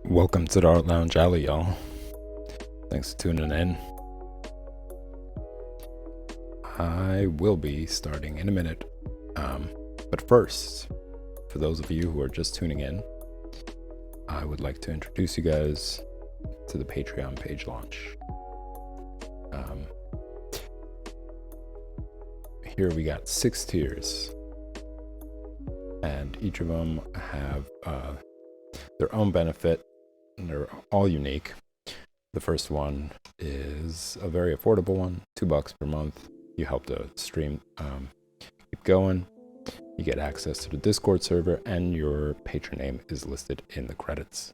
Welcome to the Art Lounge Alley, y'all. Thanks for tuning in. I will be starting in a minute. But first, for those of you who are just tuning in, I would like to introduce you guys to the Patreon page launch. Here we got 6 tiers, and each of them have their own benefit, and they're all unique. The first one is a very affordable one, $2 per month. You help the stream keep going. You get access to the Discord server, and your patron name is listed in the credits.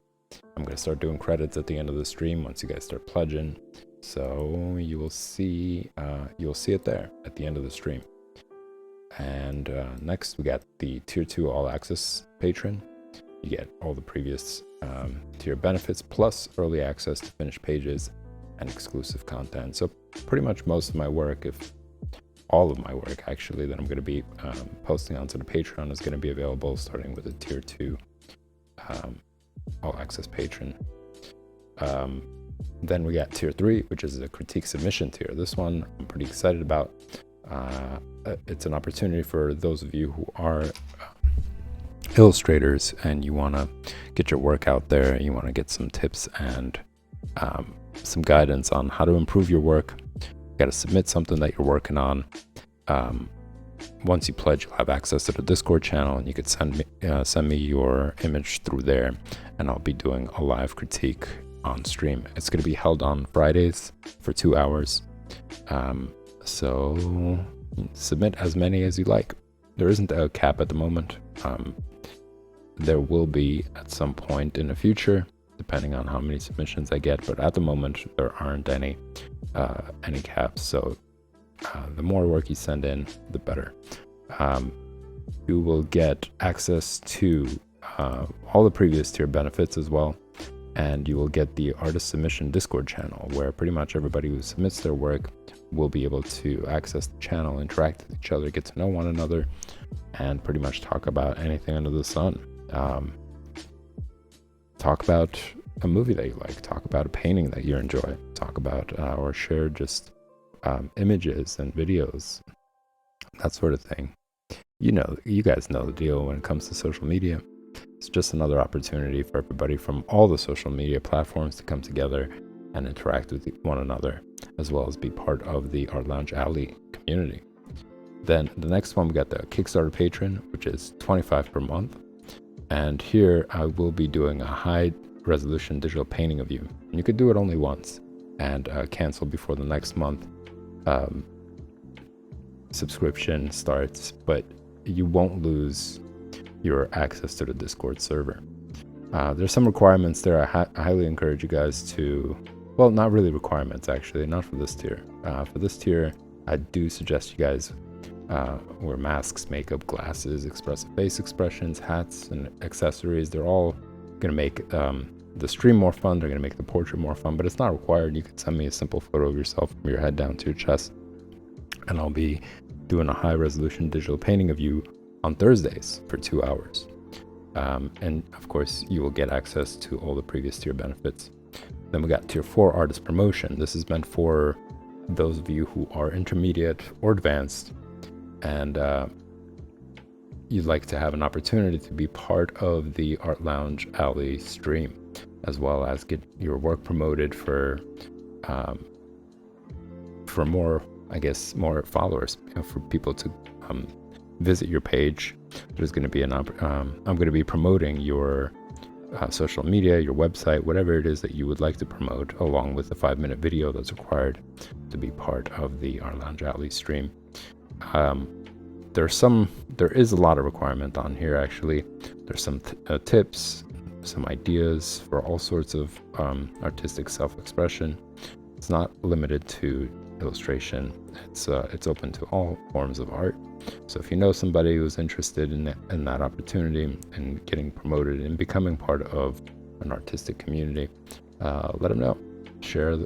I'm going to start doing credits at the end of the stream once you guys start pledging, so you will see it there at the end of the stream. And next we got the tier 2 all access patron. You get all the previous tier benefits plus early access to finished pages and exclusive content. So pretty much most of my work, if all of my work actually, that I'm going to be posting onto the Patreon is going to be available starting with a tier 2 all access patron. Then we got tier 3, which is a critique submission tier. This one I'm pretty excited about. It's an opportunity for those of you who are illustrators and you want to get your work out there, you want to get some tips and some guidance on how to improve your work. You got to submit something that you're working on. Once you pledge, you'll have access to the Discord channel, and you could send me your image through there, and I'll be doing a live critique on stream. It's going to be held on Fridays for 2 hours. So submit as many as you like. There isn't a cap at the moment. There will be at some point in the future, depending on how many submissions I get, but at the moment there aren't any caps. So the more work you send in, the better. You will get access to all the previous tier benefits as well, and you will get the artist submission Discord channel, where pretty much everybody who submits their work will be able to access the channel, interact with each other, get to know one another, and pretty much talk about anything under the sun. Talk about a movie that you like, talk about a painting that you enjoy, talk about or share just images and videos, that sort of thing. You guys know the deal when it comes to social media. It's just another opportunity for everybody from all the social media platforms to come together and interact with one another, as well as be part of the Art Lounge Alley community. Then the next one, we got the Kickstarter patron, which is $25 per month. And here I will be doing a high resolution digital painting of you. And you could do it only once and cancel before the next month subscription starts, but you won't lose your access to the Discord server. There's some requirements there. I highly encourage you guys to, well, not really requirements actually, not for this tier. For this tier, I do suggest you guys wear masks, makeup, glasses, expressive face expressions, hats, and accessories. They're all going to make the stream more fun. They're going to make the portrait more fun, but it's not required. You can send me a simple photo of yourself from your head down to your chest, and I'll be doing a high resolution digital painting of you on Thursdays for 2 hours. And of course, you will get access to all the previous tier benefits. Then we got tier 4 artist promotion. This is meant for those of you who are intermediate or advanced, and you'd like to have an opportunity to be part of the Art Lounge Alley stream, as well as get your work promoted for more, more followers, for people to visit your page. There's going to be I'm going to be promoting your social media, your website, whatever it is that you would like to promote, along with the 5-minute video that's required to be part of the Art Lounge Alley stream. There is a lot of requirement on here actually. There's some tips, some ideas for all sorts of artistic self-expression. It's not limited to illustration. It's open to all forms of art. So if you know somebody who's interested in that opportunity and getting promoted and becoming part of an artistic community, let them know. Share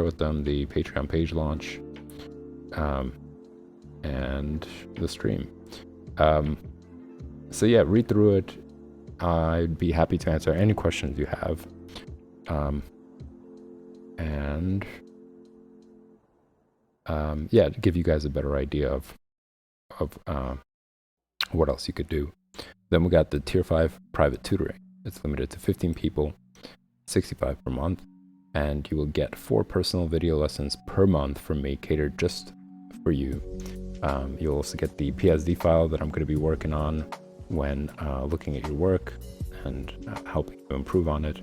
with them the Patreon page launch and the stream. So yeah, read through it. I'd be happy to answer any questions you have. And yeah, to give you guys a better idea of what else you could do. Then we got the Tier 5 private tutoring. It's limited to 15 people, $65 per month, and you will get 4 personal video lessons per month from me, catered just for you. You'll also get the PSD file that I'm going to be working on when looking at your work and helping you improve on it.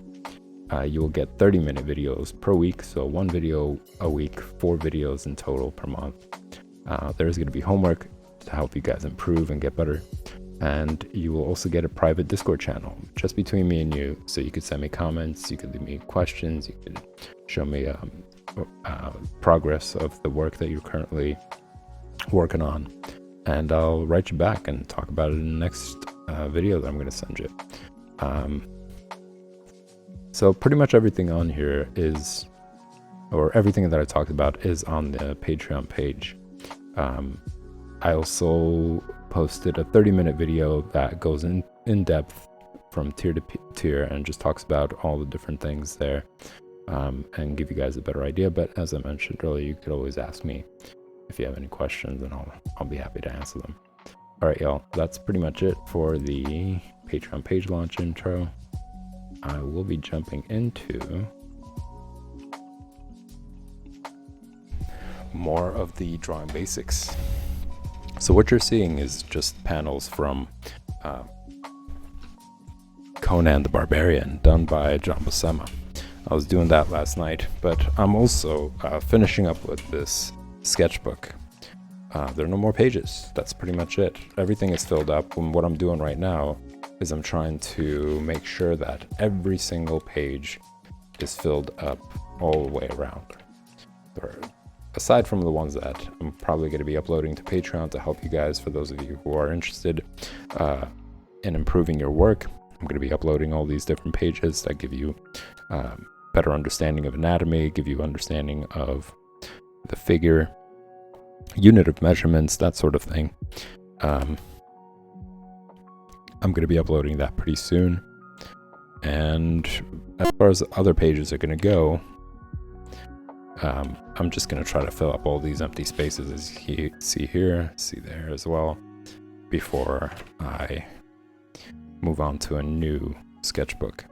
You will get 30-minute videos per week, so 1 video a week, 4 videos in total per month. There's going to be homework to help you guys improve and get better. And you will also get a private Discord channel just between me and you. So you could send me comments, you could leave me questions, you could show me progress of the work that you're currently working on. And I'll write you back and talk about it in the next video that I'm going to send you. So pretty much everything on here is, or everything that I talked about is on the Patreon page. I also posted a 30-minute video that goes in depth from tier to tier and just talks about all the different things there, and give you guys a better idea. But as I mentioned earlier, you could always ask me if you have any questions, and I'll be happy to answer them. All right, y'all, that's pretty much it for the Patreon page launch intro. I will be jumping into more of the drawing basics. So what you're seeing is just panels from Conan the Barbarian, done by John Buscema. I was doing that last night, but I'm also finishing up with this sketchbook. There are no more pages. That's pretty much it. Everything is filled up, and what I'm doing right now is I'm trying to make sure that every single page is filled up all the way around. Aside from the ones that I'm probably going to be uploading to Patreon to help you guys, for those of you who are interested in improving your work, I'm going to be uploading all these different pages that give you better understanding of anatomy, give you understanding of the figure, unit of measurements, that sort of thing. I'm going to be uploading that pretty soon. And as far as other pages are going to go, I'm just going to try to fill up all these empty spaces, as you see here, see there as well, before I move on to a new sketchbook.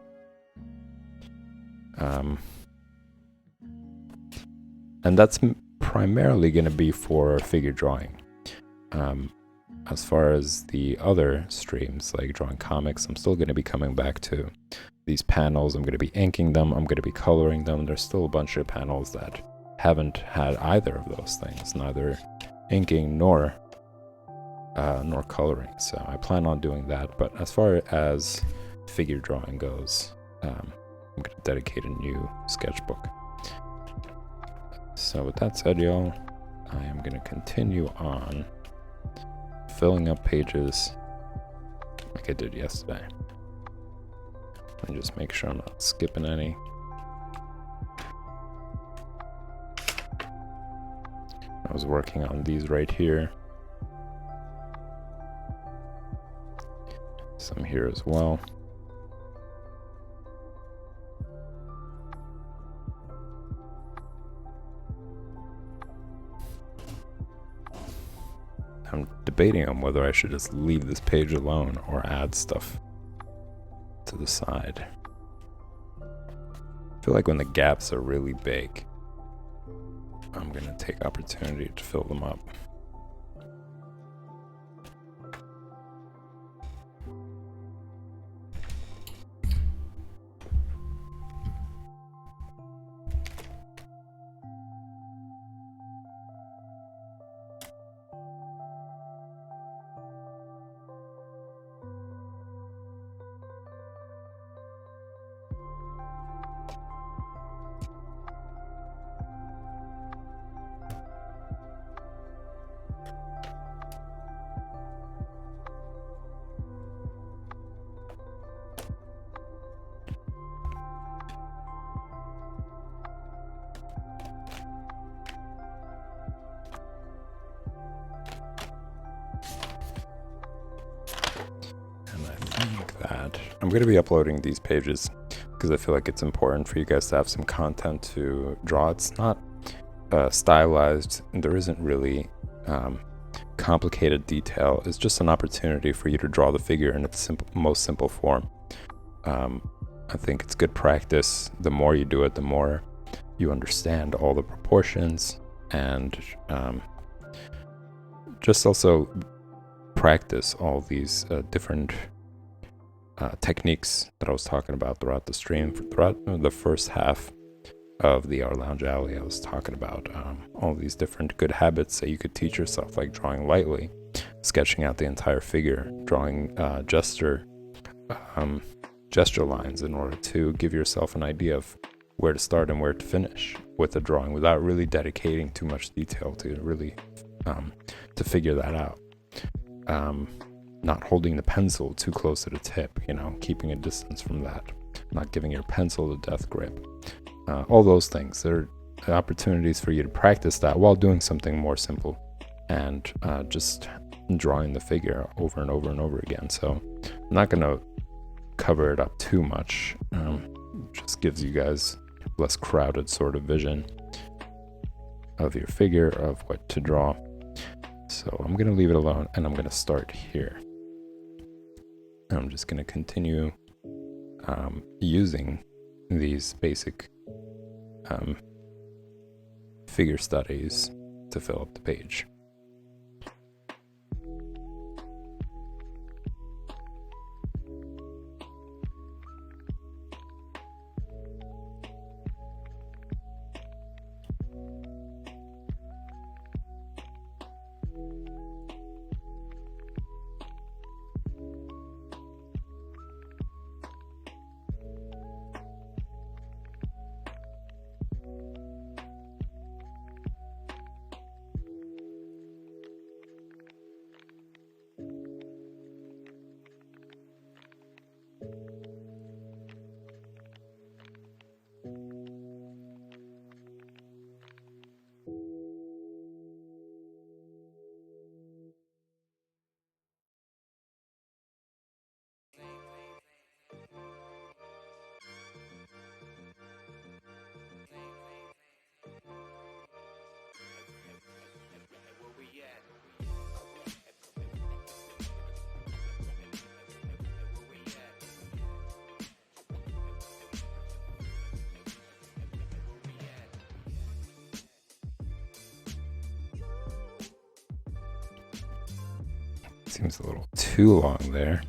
And that's primarily going to be for figure drawing. As far as the other streams, like drawing comics, I'm still going to be coming back to these panels. I'm going to be inking them, I'm going to be coloring them. There's still a bunch of panels that haven't had either of those things, neither inking nor coloring. So I plan on doing that. But as far as figure drawing goes, I'm going to dedicate a new sketchbook. So with that said, y'all, I am going to continue on filling up pages like I did yesterday. Let me just make sure I'm not skipping any. I was working on these right here. Some here as well. I'm debating on whether I should just leave this page alone or add stuff to the side. I feel like when the gaps are really big, I'm gonna take opportunity to fill them up. I'm going to be uploading these pages because I feel like it's important for you guys to have some content to draw. It's not stylized, and there isn't really complicated detail. It's just an opportunity for you to draw the figure in its most simple form. I think it's good practice. The more you do it, the more you understand all the proportions, and just also practice all these different techniques that I was talking about throughout the stream. Throughout the first half of the Art Lounge Alley, I was talking about all these different good habits that you could teach yourself, like drawing lightly, sketching out the entire figure, drawing gesture lines in order to give yourself an idea of where to start and where to finish with the drawing without really dedicating too much detail to really to figure that out. Not holding the pencil too close to the tip, keeping a distance from that, not giving your pencil the death grip. All those things, there are opportunities for you to practice that while doing something more simple and just drawing the figure over and over and over again. So I'm not going to cover it up too much. Just gives you guys less crowded sort of vision of your figure, of what to draw. So I'm going to leave it alone, and I'm going to start here. I'm just going to continue using these basic figure studies to fill up the page. Seems a little too long there.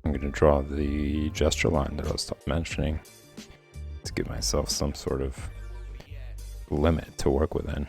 I'm going to draw the gesture line that I was mentioning to give myself some sort of limit to work within.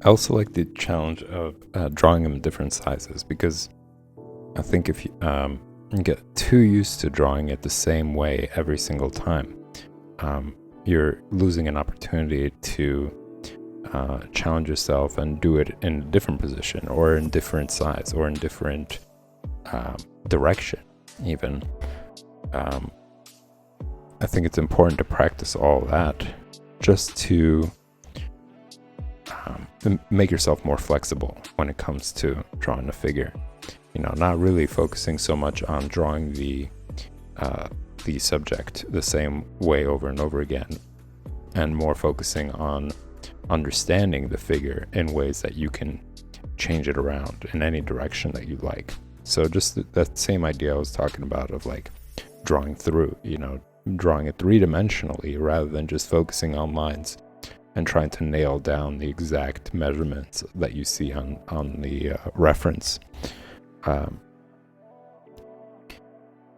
I also like the challenge of drawing them in different sizes, because I think if you get too used to drawing it the same way every single time, you're losing an opportunity to challenge yourself and do it in a different position, or in different size, or in different direction even. I think it's important to practice all that, just to make yourself more flexible when it comes to drawing a figure. Not really focusing so much on drawing the subject the same way over and over again, and more focusing on understanding the figure in ways that you can change it around in any direction that you like. So just that same idea I was talking about of like drawing through, drawing it three-dimensionally rather than just focusing on lines and trying to nail down the exact measurements that you see on the reference.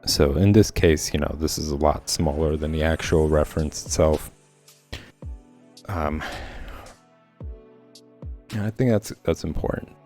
So in this case, this is a lot smaller than the actual reference itself. And I think that's important.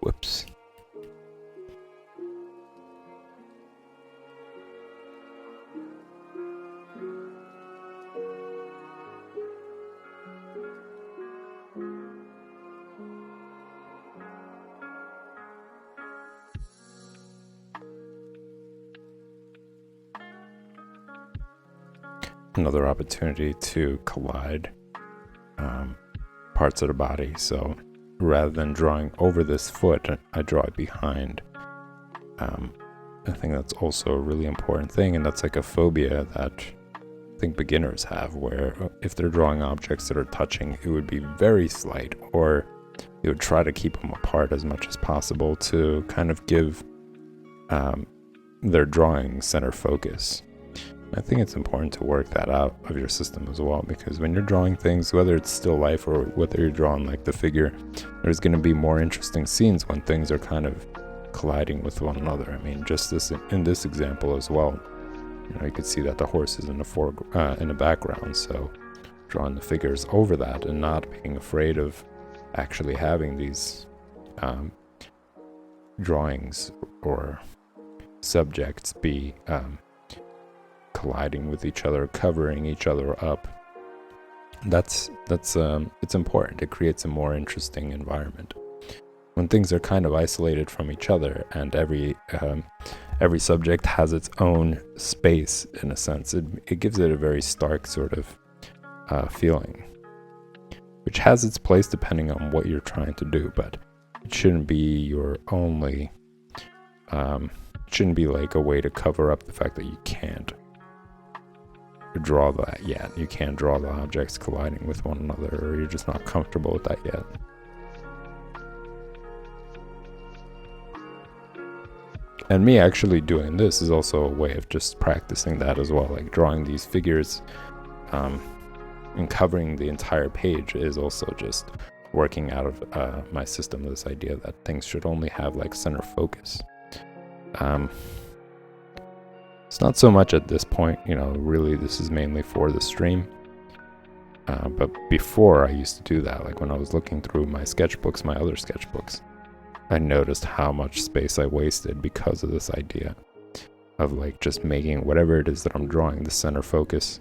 Whoops. Another opportunity to collide parts of the body. So rather than drawing over this foot, I draw it behind. I think that's also a really important thing, and that's like a phobia that I think beginners have, where if they're drawing objects that are touching, it would be very slight, or you would try to keep them apart as much as possible to kind of give their drawing center focus. I think it's important to work that out of your system as well, because when you're drawing things, whether it's still life or whether you're drawing like the figure, there's going to be more interesting scenes when things are kind of colliding with one another. I mean, just in this example as well, you could see that the horse is in the background, so drawing the figures over that and not being afraid of actually having these drawings or subjects be colliding with each other, covering each other up. That's it's important. It creates a more interesting environment. When things are kind of isolated from each other and every subject has its own space, in a sense, it gives it a very stark sort of feeling, which has its place depending on what you're trying to do, but it shouldn't be your only it shouldn't be like a way to cover up the fact that you can't. draw that yet. You can't draw the objects colliding with one another, or you're just not comfortable with that yet. And me actually doing this is also a way of just practicing that as well. Like drawing these figures and covering the entire page is also just working out of my system, this idea that things should only have like center focus. It's not so much at this point, you know, really this is mainly for the stream. But before I used to do that, like when I was looking through my sketchbooks, my other sketchbooks, I noticed how much space I wasted because of this idea of like just making whatever it is that I'm drawing the center focus.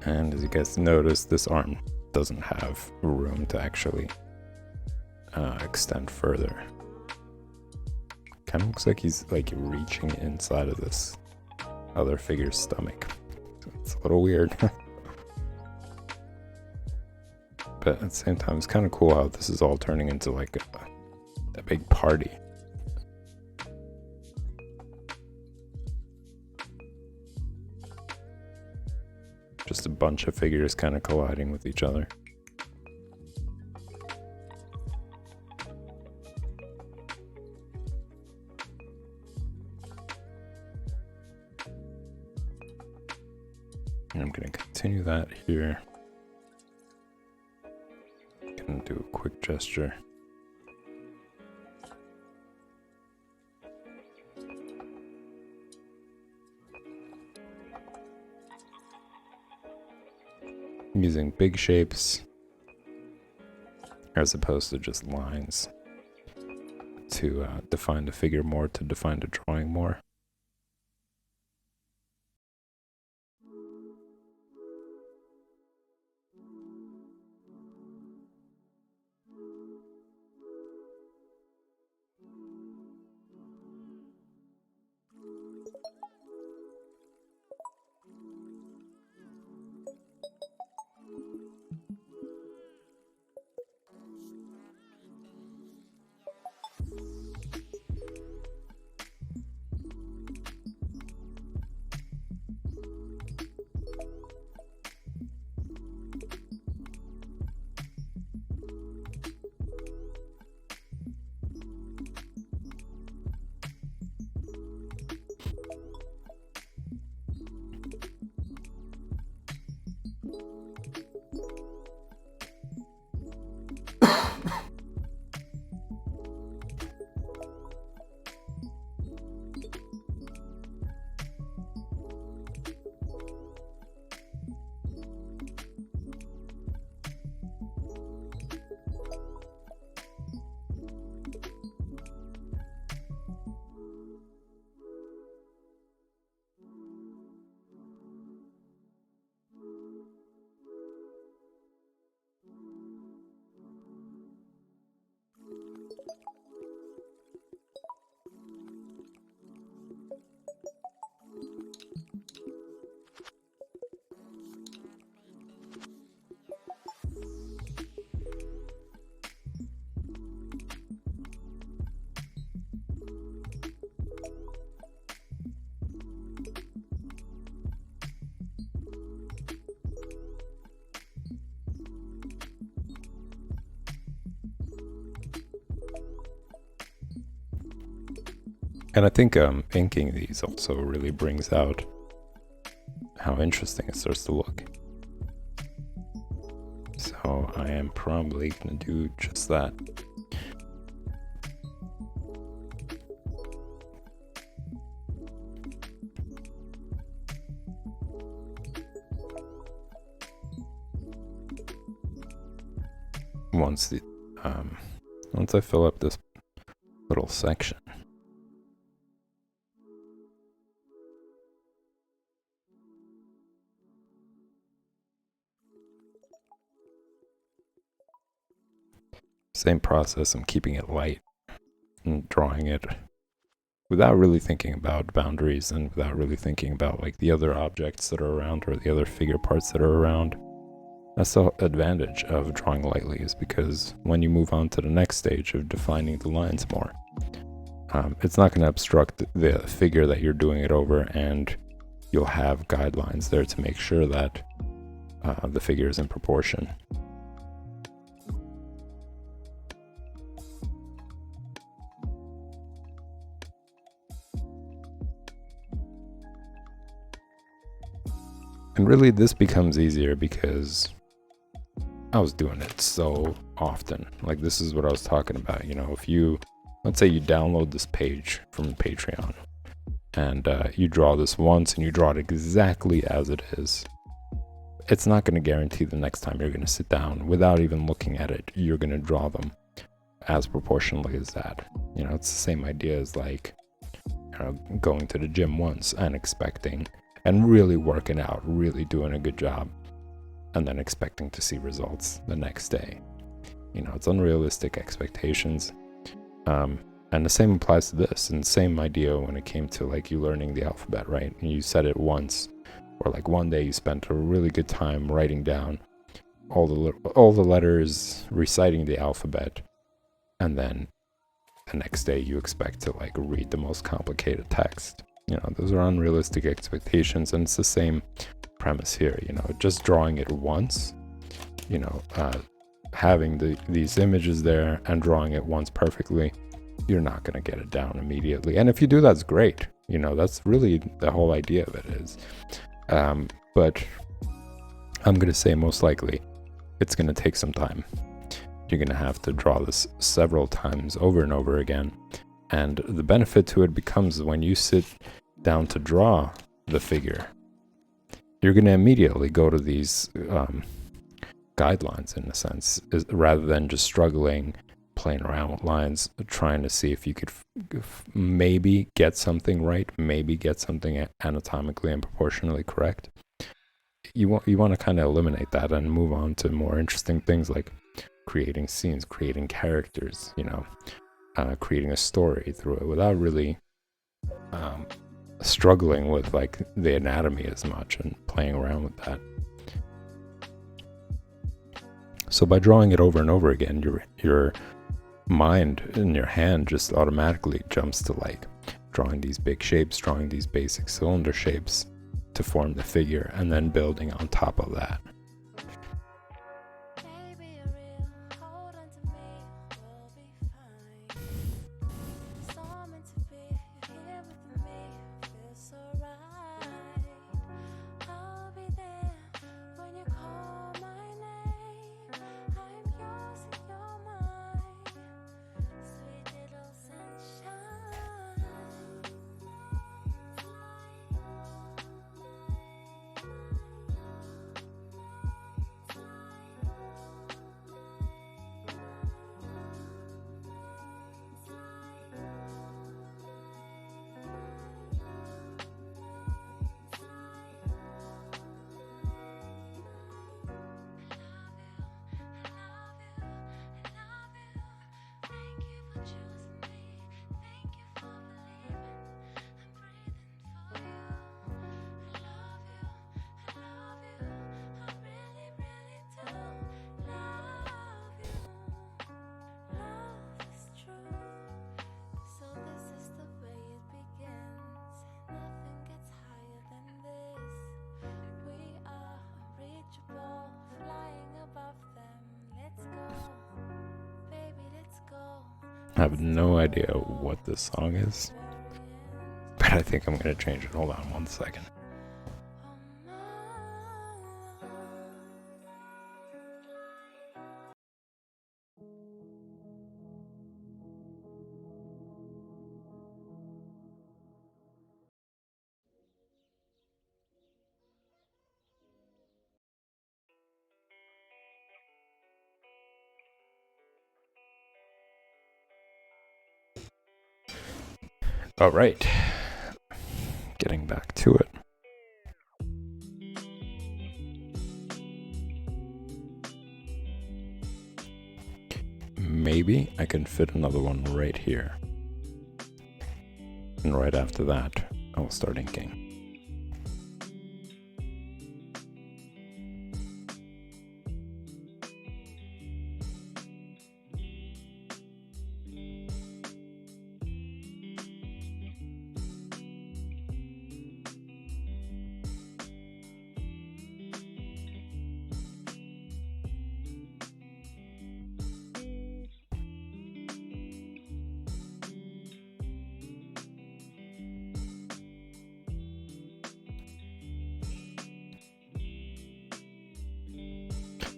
And as you guys notice, this arm doesn't have room to actually extend further. Kind of looks like he's like reaching inside of this other figure's stomach. It's a little weird. But at the same time, it's kind of cool how this is all turning into like a big party. Just a bunch of figures kind of colliding with each other. And I'm going to continue that here. Gonna do a quick gesture. Using big shapes as opposed to just lines to define the figure more, to define the drawing more. And I think inking these also really brings out how interesting it starts to look. So I am probably going to do just that. Once I fill up this little section. Same process, I'm keeping it light and drawing it without really thinking about boundaries and without really thinking about like the other objects that are around or the other figure parts that are around. That's the advantage of drawing lightly, is because when you move on to the next stage of defining the lines more, it's not going to obstruct the figure that you're doing it over, and you'll have guidelines there to make sure that the figure is in proportion. And really this becomes easier because I was doing it so often. Like, this is what I was talking about. You know, if you, let's say you download this page from Patreon and you draw this once and you draw it exactly as it is, it's not going to guarantee the next time you're going to sit down without even looking at it, you're going to draw them as proportionally as that. You know, it's the same idea as like, you know, going to the gym once and expecting and really working out, really doing a good job, and then expecting to see results the next day. You know, it's unrealistic expectations. And the same applies to this, and same idea when it came to like you learning the alphabet, right? And you said it once, or like one day you spent a really good time writing down all the letters, reciting the alphabet, and then the next day you expect to like read the most complicated text. You know, those are unrealistic expectations, and it's the same premise here. You know, just drawing it once, you know, having these images there and drawing it once perfectly, you're not going to get it down immediately. And if you do, that's great. You know, that's really the whole idea of it is. But I'm going to say most likely it's going to take some time. You're going to have to draw this several times over and over again. And the benefit to it becomes when you sit down to draw the figure, you're going to immediately go to these guidelines, in a sense, rather than just struggling, playing around with lines, trying to see if you could maybe get something right, maybe get something anatomically and proportionally correct. You want to kind of eliminate that and move on to more interesting things like creating scenes, creating characters, you know, creating a story through it without really struggling with like the anatomy as much and playing around with that. So by drawing it over and over again, your mind in your hand just automatically jumps to like drawing these big shapes, drawing these basic cylinder shapes to form the figure, and then building on top of that. I have no idea what this song is. I think I'm going to change it. Hold on 1 second. All right, getting back to it. Maybe I can fit another one right here. And right after that, I'll start inking.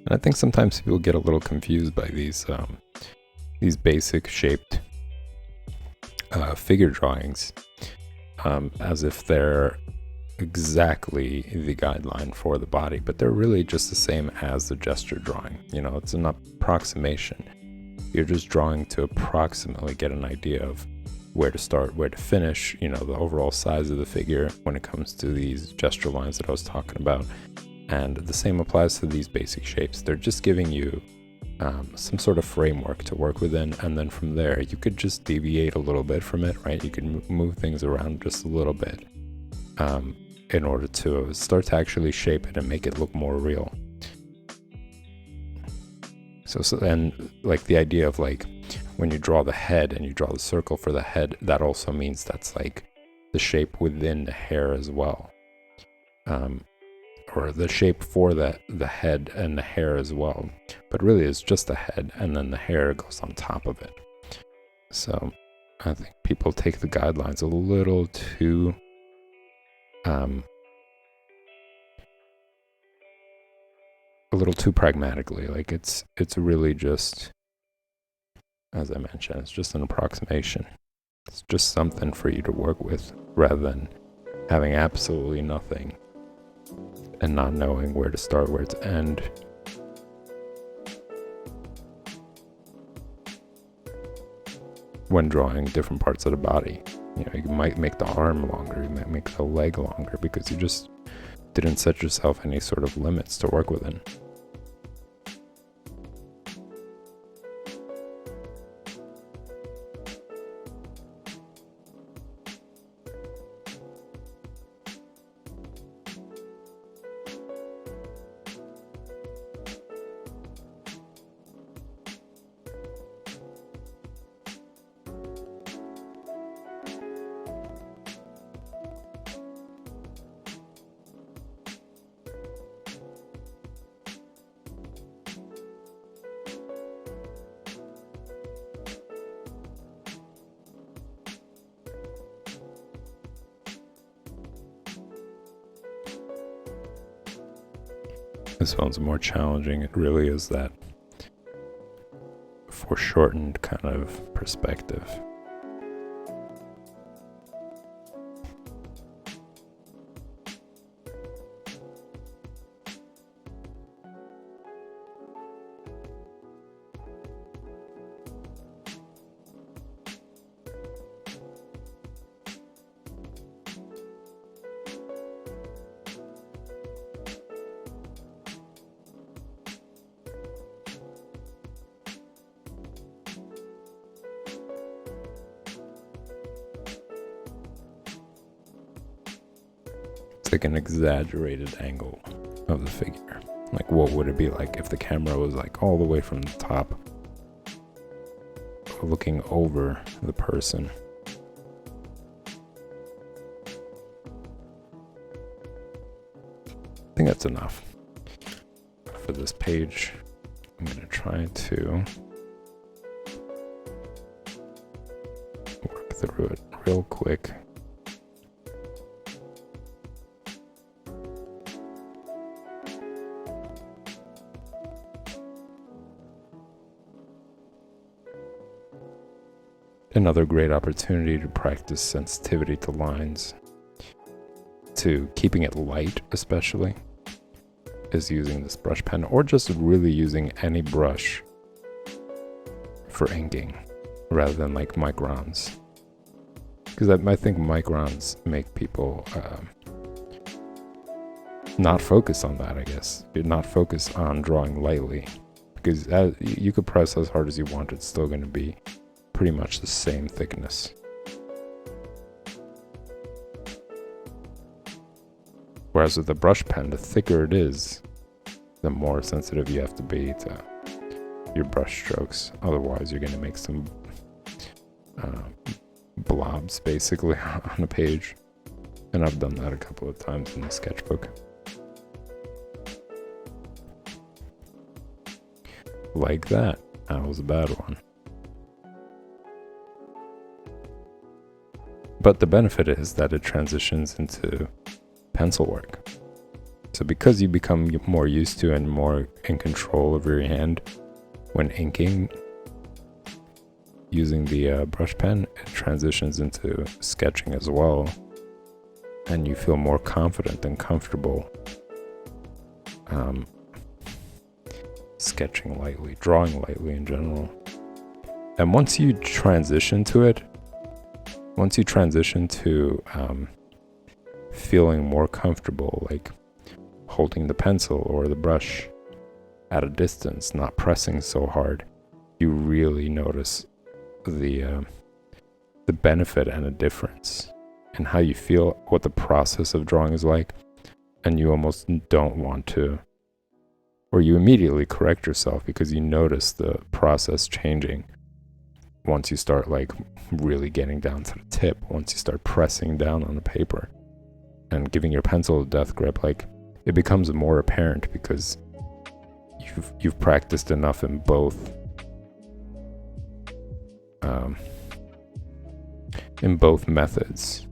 And I think sometimes people get a little confused by these basic shaped figure drawings, as if they're exactly the guideline for the body, but they're really just the same as the gesture drawing. You know, it's an approximation. You're just drawing to approximately get an idea of where to start, where to finish, you know, the overall size of the figure when it comes to these gesture lines that I was talking about. And the same applies to these basic shapes. They're just giving you some sort of framework to work within, and then from there you could just deviate a little bit from it, right? You can move things around just a little bit in order to start to actually shape it and make it look more real. So and like the idea of like when you draw the head and you draw the circle for the head, that also means that's like the shape within the hair as well. Or the shape for the head and the hair as well. But really it's just the head and then the hair goes on top of it. So I think people take the guidelines a little too pragmatically. Like it's really just, as I mentioned, it's just an approximation. It's just something for you to work with rather than having absolutely nothing and not knowing where to start, where to end. When drawing different parts of the body, you know, you might make the arm longer, you might make the leg longer because you just didn't set yourself any sort of limits to work within. This one's more challenging. It really is that foreshortened kind of perspective. It's like an exaggerated angle of the figure. Like, what would it be like if the camera was like all the way from the top, looking over the person? I think that's enough for this page. I'm going to try to work through it real quick. another great opportunity to practice sensitivity to lines, to keeping it light especially, is using this brush pen, or just really using any brush for inking rather than like microns, because I think microns make people not focus on that. I guess not focus on drawing lightly, because you could press as hard as you want, it's still going to be pretty much the same thickness. Whereas with the brush pen, the thicker it is, the more sensitive you have to be to your brush strokes. Otherwise, you're going to make some blobs basically on a page. And I've done that a couple of times in the sketchbook. Like that. That was a bad one. But the benefit is that it transitions into pencil work. So because you become more used to and more in control of your hand when inking using the brush pen, it transitions into sketching as well, and you feel more confident and comfortable sketching lightly, drawing lightly in general. And once you transition to feeling more comfortable, like holding the pencil or the brush at a distance, not pressing so hard, you really notice the benefit and a difference in how you feel, what the process of drawing is like, and you almost don't want to, or you immediately correct yourself because you notice the process changing once you start like really getting down to the tip, once you start pressing down on the paper and giving your pencil a death grip. Like, it becomes more apparent because you've practiced enough in both methods.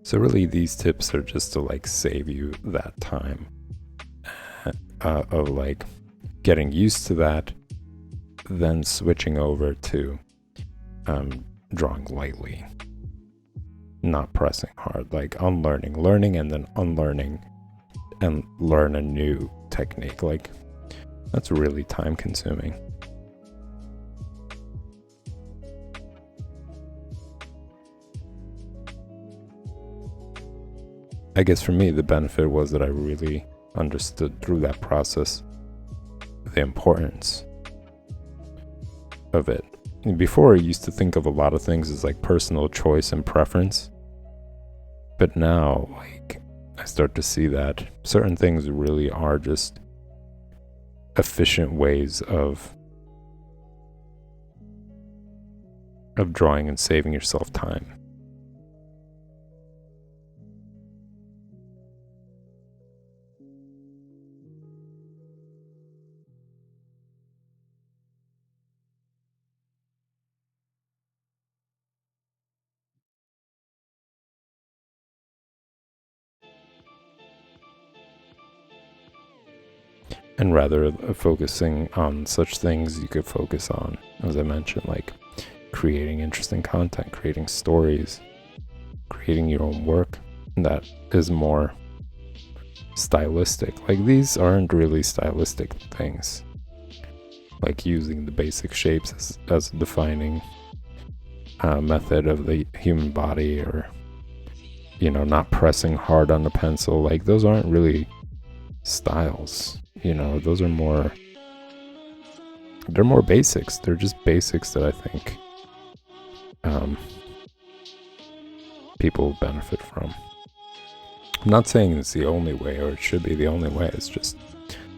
So really these tips are just to like save you that time of like getting used to that, then switching over to drawing lightly, not pressing hard, like learning and then unlearning and learn a new technique. Like, that's really time consuming. I guess for me, the benefit was that I really understood through that process the importance of it. And before, I used to think of a lot of things as like personal choice and preference. But now, like, I start to see that certain things really are just efficient ways of drawing and saving yourself time. And rather of focusing on such things, you could focus on, as I mentioned, like creating interesting content, creating stories, creating your own work that is more stylistic. Like, these aren't really stylistic things, like using the basic shapes as a defining method of the human body, or, you know, not pressing hard on the pencil. Like, those aren't really styles. You know, those are they're more basics. They're just basics that I think people benefit from. I'm not saying it's the only way or it should be the only way, it's just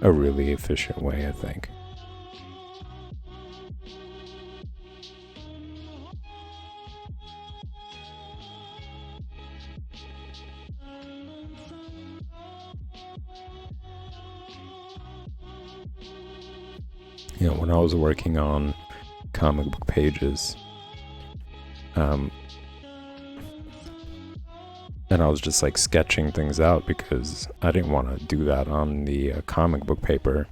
a really efficient way, I think. You know, when I was working on comic book pages, and I was just like sketching things out because I didn't want to do that on the comic book paper.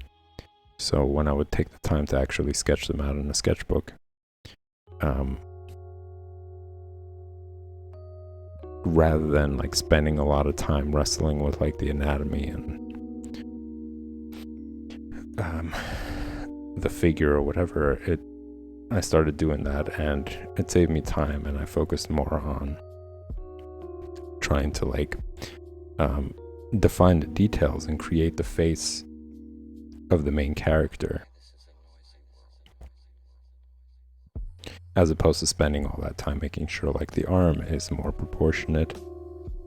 So when I would take the time to actually sketch them out in a sketchbook, rather than like spending a lot of time wrestling with like the anatomy and the figure or whatever, I started doing that, and it saved me time, and I focused more on trying to like define the details and create the face of the main character, as opposed to spending all that time making sure like the arm is more proportionate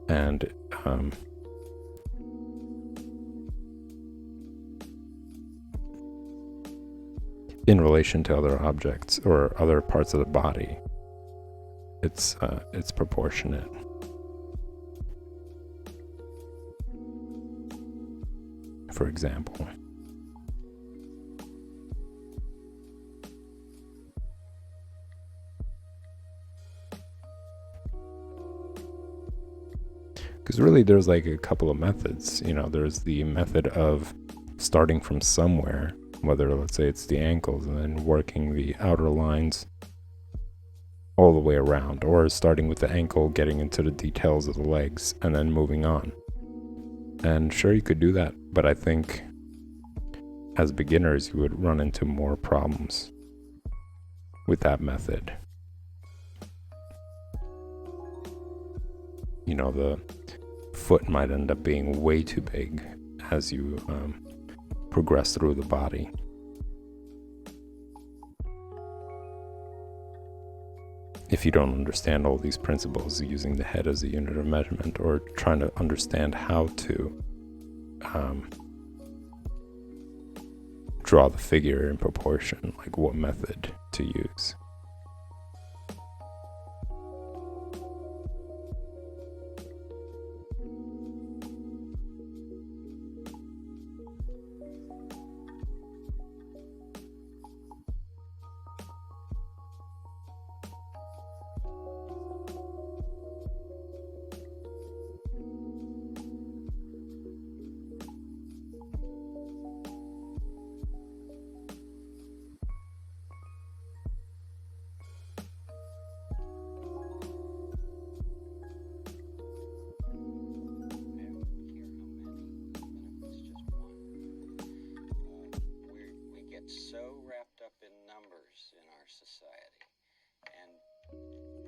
and in relation to other objects or other parts of the body. It's proportionate. For example, because really there's like a couple of methods. You know, there's the method of starting from somewhere, whether let's say it's the ankles, and then working the outer lines all the way around, or starting with the ankle, getting into the details of the legs, and then moving on. And sure, you could do that, but I think as beginners you would run into more problems with that method. You know, the foot might end up being way too big as you progress through the body. If you don't understand all these principles, using the head as a unit of measurement, or trying to understand how to draw the figure in proportion, like what method to use. So wrapped up in numbers in our society, and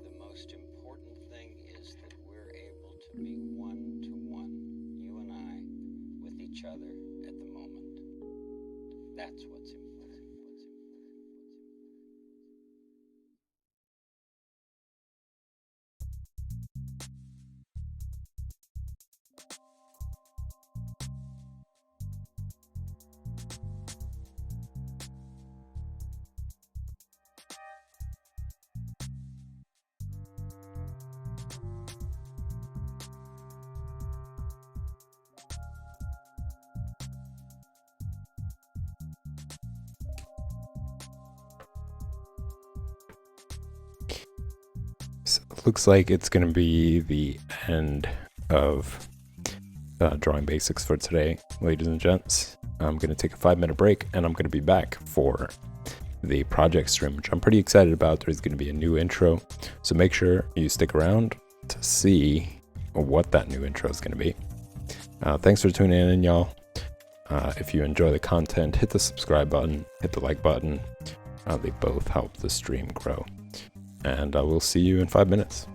the most important thing is that we're able to be one-to-one, you and I, with each other at the moment. That's what's important. So it looks like it's going to be the end of drawing basics for today, ladies and gents. I'm going to take a 5-minute break, and I'm going to be back for the project stream, which I'm pretty excited about. There's going to be a new intro, so make sure you stick around to see what that new intro is going to be. Thanks for tuning in, y'all. If you enjoy the content, hit the subscribe button, hit the like button. They both help the stream grow. And I will see you in 5 minutes.